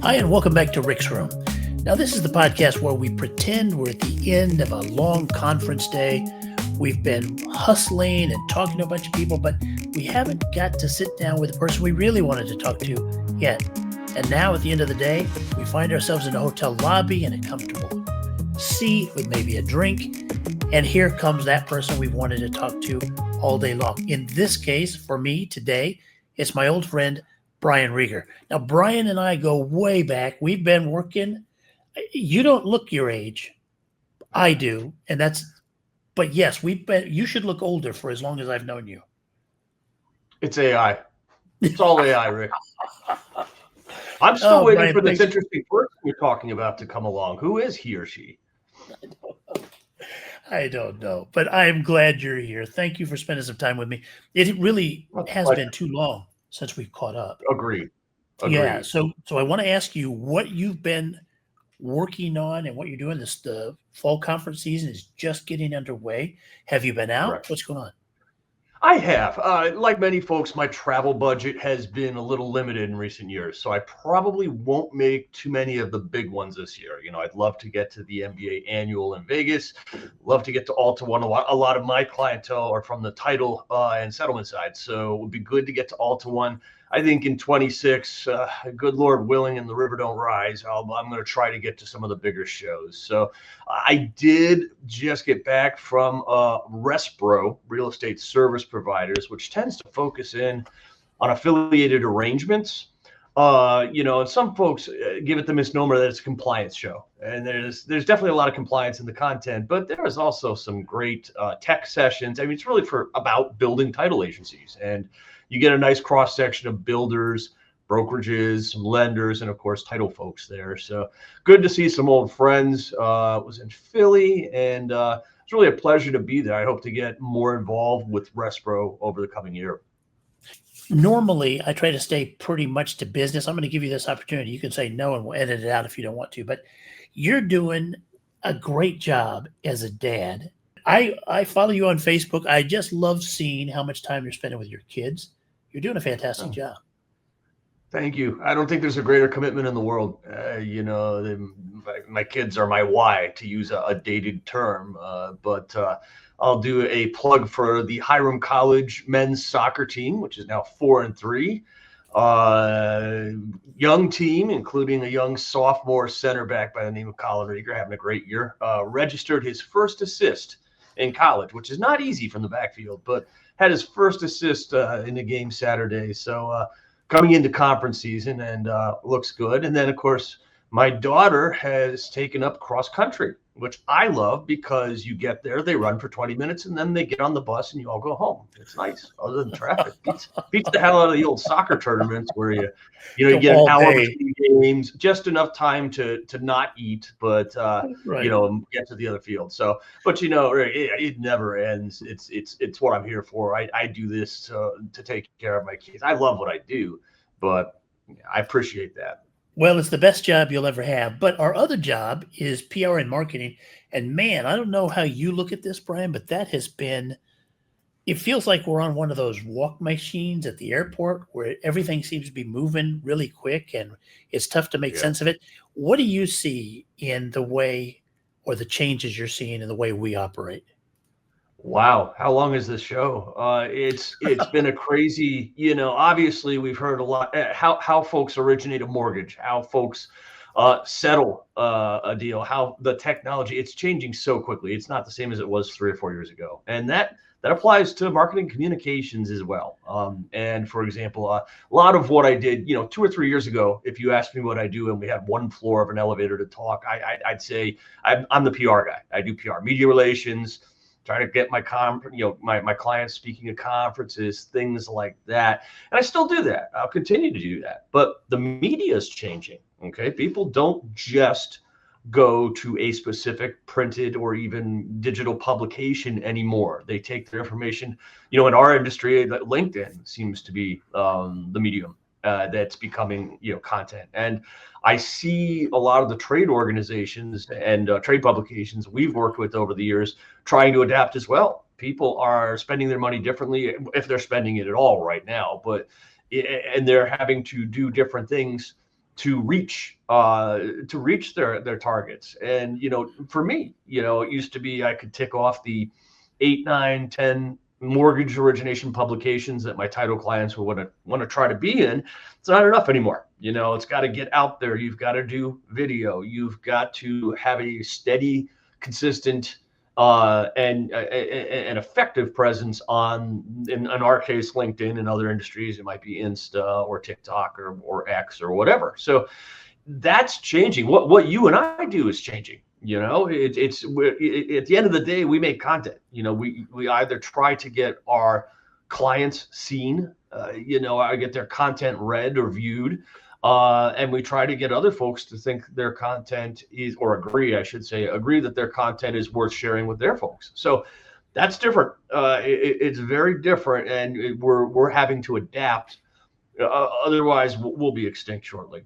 Hi, and welcome back to Rick's Room. Now, this is the podcast where we pretend we're at the end of a long conference day. We've been hustling and talking to a bunch of people, but we haven't got to sit down with the person we really wanted to talk to yet. And now, at the end of the day, we find ourselves in a hotel lobby in a comfortable seat with maybe a drink. And here comes that person we've wanted to talk to all day long. In this case, for me today, it's my old friend, Brian Rieger. Now, Brian and I go way back. We've been working. You don't look your age. I do. But yes, you should look older for as long as I've known you. It's AI. It's all AI, Rick. I'm still waiting Brian, for this interesting person you're talking about to come along. Who is he or she? I don't know, but I'm glad you're here. Thank you for spending some time with me. It really has been too long since we've caught up. Agreed. Yeah. So I want to ask you what you've been working on and what you're doing. The fall conference season is just getting underway. Have you been out? Correct. What's going on? I have. Like many folks, my travel budget has been a little limited in recent years, so I probably won't make too many of the big ones this year. You know, I'd love to get to the NBA annual in Vegas, love to get to All to One. A lot of my clientele are from the title and settlement side, so it would be good to get to All to One. I think in 26, good Lord willing, and the river don't rise, I'm going to try to get to some of the bigger shows. So I did just get back from Respro, real estate service providers, which tends to focus in on affiliated arrangements. And some folks give it the misnomer that it's a compliance show. And there's definitely a lot of compliance in the content, but there is also some great tech sessions. I mean, it's really about building title agencies, and you get a nice cross section of builders, brokerages, some lenders, and of course, title folks there. So good to see some old friends. Was in Philly, and it's really a pleasure to be there. I hope to get more involved with Respro over the coming year. Normally, I try to stay pretty much to business. I'm going to give you this opportunity. You can say no, and we'll edit it out if you don't want to. But you're doing a great job as a dad. I follow you on Facebook. I just love seeing how much time you're spending with your kids. You're doing a fantastic job. Thank you. I don't think there's a greater commitment in the world. My kids are my why, to use a dated term. But I'll do a plug for the Hiram College men's soccer team, which is now 4-3. Young team, including a young sophomore center back by the name of Colin Rieger, having a great year. Registered his first assist in college, which is not easy from the backfield, but had his first assist in the game Saturday. So coming into conference season, and looks good. And then, of course, my daughter has taken up cross country, which I love, because you get there, they run for 20 minutes, and then they get on the bus and you all go home. It's nice, other than traffic. Beats the hell out of the old soccer tournaments where you get an hour between games, just enough time to not eat, but get to the other field. So, but it never ends. It's what I'm here for. I do this to take care of my kids. I love what I do, but I appreciate that. Well, it's the best job you'll ever have. But our other job is PR and marketing. And man, I don't know how you look at this, Brian, but it feels like we're on one of those walk machines at the airport where everything seems to be moving really quick and it's tough to make sense of it. What do you see in the way, or the changes you're seeing in the way we operate? Wow. How long is this show? It's been a crazy, obviously we've heard a lot, how folks originate a mortgage, how folks settle a deal, how the technology, it's changing so quickly. It's not the same as it was 3 or 4 years ago. And that applies to marketing communications as well. And for example, a lot of what I did, 2 or 3 years ago, if you asked me what I do and we had one floor of an elevator to talk, I'd say I'm the PR guy. I do PR, media relations, trying to get my clients speaking at conferences, things like that. And I still do that. I'll continue to do that. But the media is changing. Okay. People don't just go to a specific printed or even digital publication anymore. They take their information, in our industry, LinkedIn seems to be the medium that's becoming, content. And I see a lot of the trade organizations and trade publications we've worked with over the years trying to adapt as well. People are spending their money differently, if they're spending it at all right now, and they're having to do different things to reach their targets. And for me, it used to be I could tick off the 8, 9, 10 mortgage origination publications that my title clients would want to try to be in. It's not enough anymore. It's got to get out there. You've got to do video. You've got to have a steady, consistent, and an effective presence on, in our case, LinkedIn. In other industries, it might be Insta or TikTok or X or whatever. So that's changing. What you and I do is changing. It's at the end of the day, we make content. We either try to get our clients seen, I get their content read or viewed, and we try to get other folks to think their content is, or agree, I should say, agree that their content is worth sharing with their folks. So that's different. It's very different, and we're having to adapt. Otherwise, we'll be extinct shortly.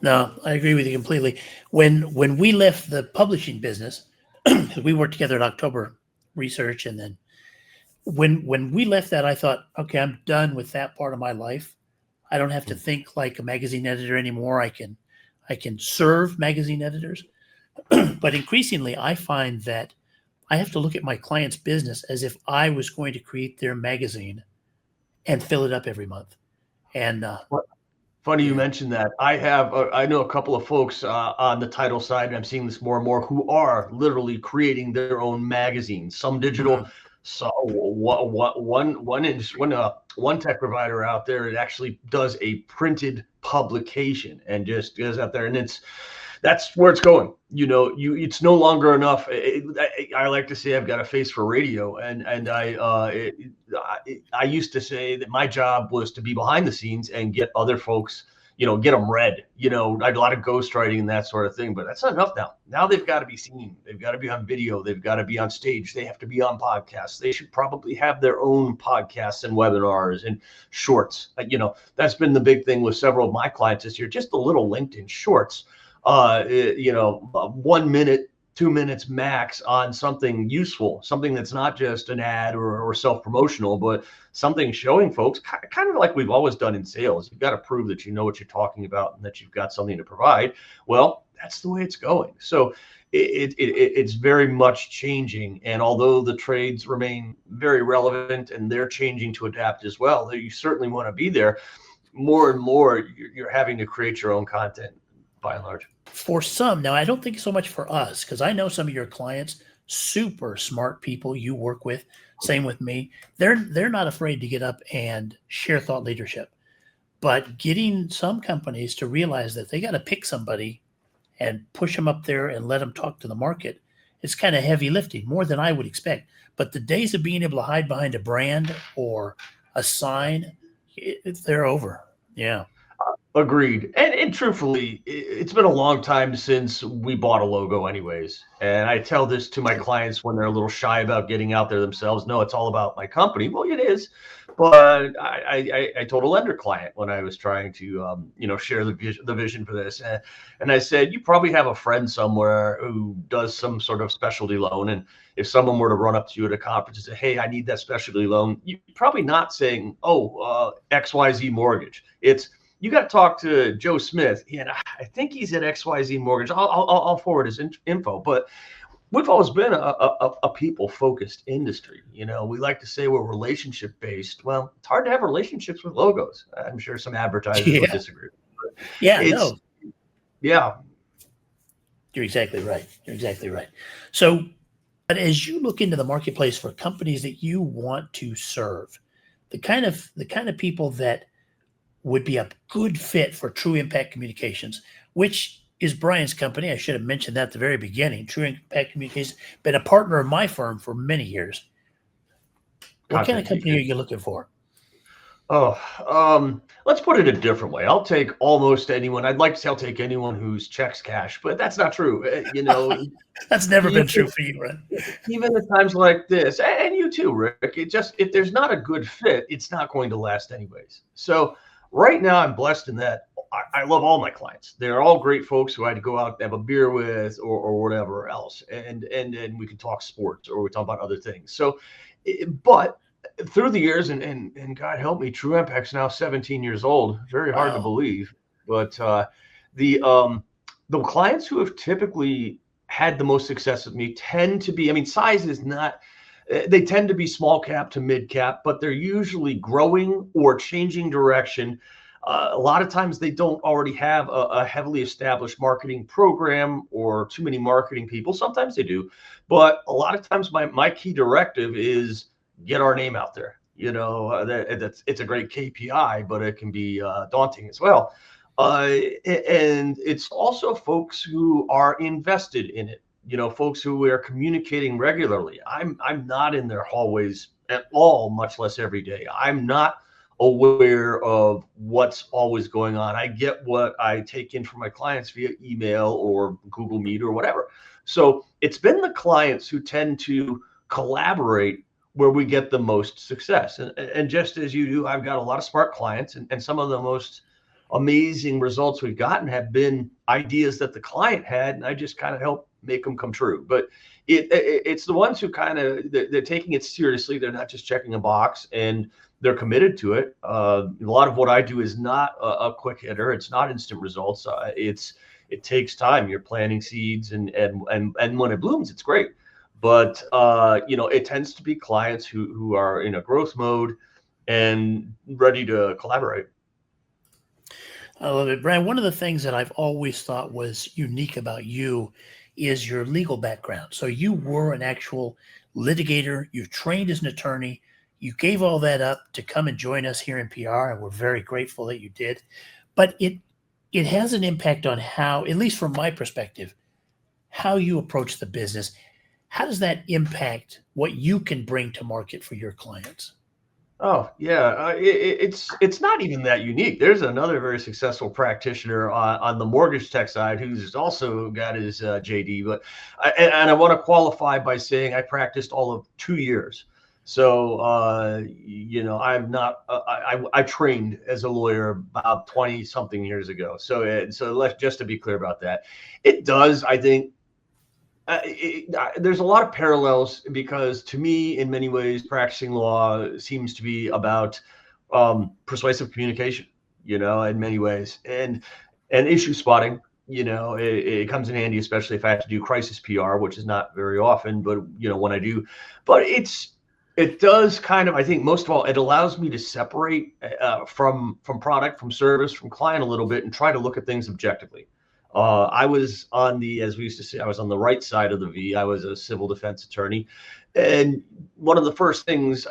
No, I agree with you completely. When we left the publishing business, we worked together at October Research, and then when we left that, I thought, okay, I'm done with that part of my life. I don't have to think like a magazine editor anymore. I can serve magazine editors, but increasingly, I find that I have to look at my client's business as if I was going to create their magazine and fill it up every month. And funny you mentioned that. I know a couple of folks on the title side, and I'm seeing this more and more, who are literally creating their own magazines, some digital. So one tech provider out there, it actually does a printed publication and just goes out there, and that's where it's going. It's no longer enough. I like to say I've got a face for radio, and I used to say that my job was to be behind the scenes and get other folks, get them read. I had a lot of ghostwriting and that sort of thing, but that's not enough now. Now they've got to be seen. They've got to be on video. They've got to be on stage. They have to be on podcasts. They should probably have their own podcasts and webinars and shorts. That's been the big thing with several of my clients this year, just the little LinkedIn shorts. 1 minute, 2 minutes max on something useful, something that's not just an ad or self-promotional, but something showing folks kind of like we've always done in sales. You've got to prove that you know what you're talking about and that you've got something to provide. Well, that's the way it's going. So it's very much changing. And although the trades remain very relevant and they're changing to adapt as well, you certainly want to be there. More and more, you're having to create your own content by and large. For some, now I don't think so much for us, because I know some of your clients, super smart people you work with, same with me. They're not afraid to get up and share thought leadership. But getting some companies to realize that they got to pick somebody and push them up there and let them talk to the market, it's kind of heavy lifting, more than I would expect. But the days of being able to hide behind a brand or a sign, they're over. Yeah. Agreed. And truthfully, it's been a long time since we bought a logo anyways. And I tell this to my clients when they're a little shy about getting out there themselves. No, it's all about my company. Well, it is. But I told a lender client when I was trying to, share the vision for this. And I said, you probably have a friend somewhere who does some sort of specialty loan. And if someone were to run up to you at a conference and say, hey, I need that specialty loan, you're probably not saying, XYZ mortgage. It's, you got to talk to Joe Smith. And I think he's at XYZ Mortgage. I'll forward his info. But we've always been a people-focused industry. We like to say we're relationship-based. Well, it's hard to have relationships with logos. I'm sure some advertisers would disagree. Yeah. You're exactly right. So, but as you look into the marketplace for companies that you want to serve, the kind of people that would be a good fit for True Impact Communications, which is Brian's company. I should have mentioned that at the very beginning. True Impact Communications, been a partner of my firm for many years. What kind of company are you looking for? Let's put it a different way. I'll take almost anyone. I'd like to say I'll take anyone whose checks cash, but that's not true. That's never been true for you, right? Even at times like this, and you too, Rick. If there's not a good fit, it's not going to last anyways. So right now, I'm blessed in that I love all my clients. They're all great folks who I had to go out and have a beer with or whatever else. And we can talk sports or we talk about other things. So, but through the years, and God help me, True Impact's now 17 years old. Very hard to believe. But the clients who have typically had the most success with me tend to be, I mean, size is not, they tend to be small cap to mid cap, but they're usually growing or changing direction. A lot of times they don't already have a heavily established marketing program or too many marketing people. Sometimes they do, but a lot of times my key directive is get our name out there. You know, it's a great KPI, but it can be daunting as well. And it's also folks who are invested in it. You know, folks who are communicating regularly. I'm not in their hallways at all, much less every day. I'm not aware of what's always going on. I get what I take in from my clients via email or Google Meet or whatever. So it's been the clients who tend to collaborate where we get the most success. And just as you do, I've got a lot of smart clients, and some of the most amazing results we've gotten have been ideas that the client had, and I just kind of help make them come true. But it's the ones who kind of they're taking it seriously. They're not just checking a box, and they're committed to it. A lot of what I do is not a quick hitter. It's not instant results. It takes time. You're planting seeds, and when it blooms, it's great. But you know, it tends to be clients who are in a growth mode and ready to collaborate. I love it. Brian, one of the things that I've always thought was unique about you is your legal background. So you were an actual litigator, you trained as an attorney, you gave all that up to come and join us here in PR, and we're very grateful that you did. But it has an impact on how, at least from my perspective, how you approach the business. How does that impact what you can bring to market for your clients? Oh yeah, it's not even that unique. There's another very successful practitioner on the mortgage tech side who's also got his JD. But and I want to qualify by saying I practiced all of 2 years. So you know, I'm not. I trained as a lawyer about 20 something years ago. So so let's just to be clear about that. It does, I think, there's a lot of parallels because to me, in many ways, practicing law seems to be about persuasive communication, you know, in many ways, and issue spotting. You know, it comes in handy, especially if I have to do crisis PR, which is not very often, but you know, when I do, but it does kind of, I think most of all, it allows me to separate from product, from service, from client a little bit, and try to look at things objectively. I was on the, as we used to say, I was on the right side of the V. I was a civil defense attorney. And one of the first things,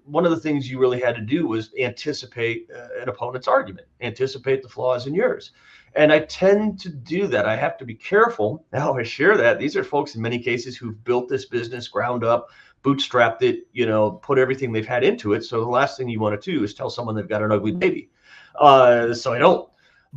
one of the things you really had to do was anticipate an opponent's argument, anticipate the flaws in yours. And I tend to do that. I have to be careful. Now I share that. These are folks in many cases who've built this business ground up, bootstrapped it, you know, put everything they've had into it. So the last thing you want to do is tell someone they've got an ugly baby. So I don't.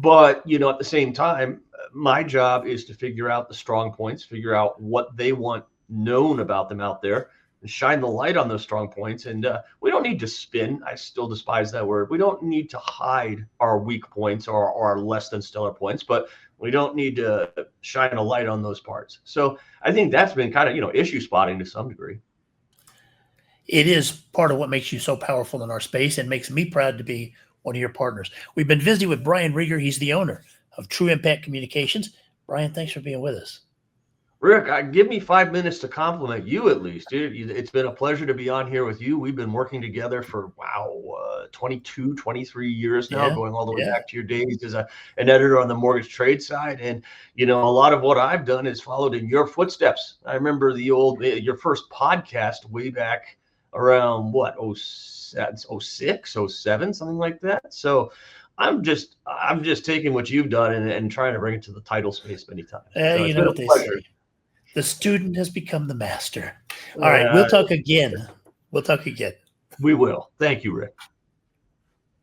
But, you know, at the same time, my job is to figure out the strong points, figure out what they want known about them out there, and shine the light on those strong points. And we don't need to spin. I still despise that word. We don't need to hide our weak points or our less than stellar points, but we don't need to shine a light on those parts. So I think that's been kind of, you know, issue spotting to some degree. It is part of what makes you so powerful in our space and makes me proud to be one of your partners. We've been visiting with Brian Rieger. He's the owner of True Impact Communications. Brian, thanks for being with us. Rick, give me 5 minutes to compliment you at least, dude. It's been a pleasure to be on here with you. We've been working together for, 22, 23 years now, Yeah, going all the way yeah. back to your days as an editor on the mortgage trade side. And, you know, a lot of what I've done is followed in your footsteps. I remember your first podcast way back around what, 06, 07, something like that. So I'm just taking what you've done and trying to bring it to the title space many times. So You it's know been what a they pleasure. say. The student has become the master. All right, Uh, we'll talk again. We'll talk again. we will. Thank you, Rick.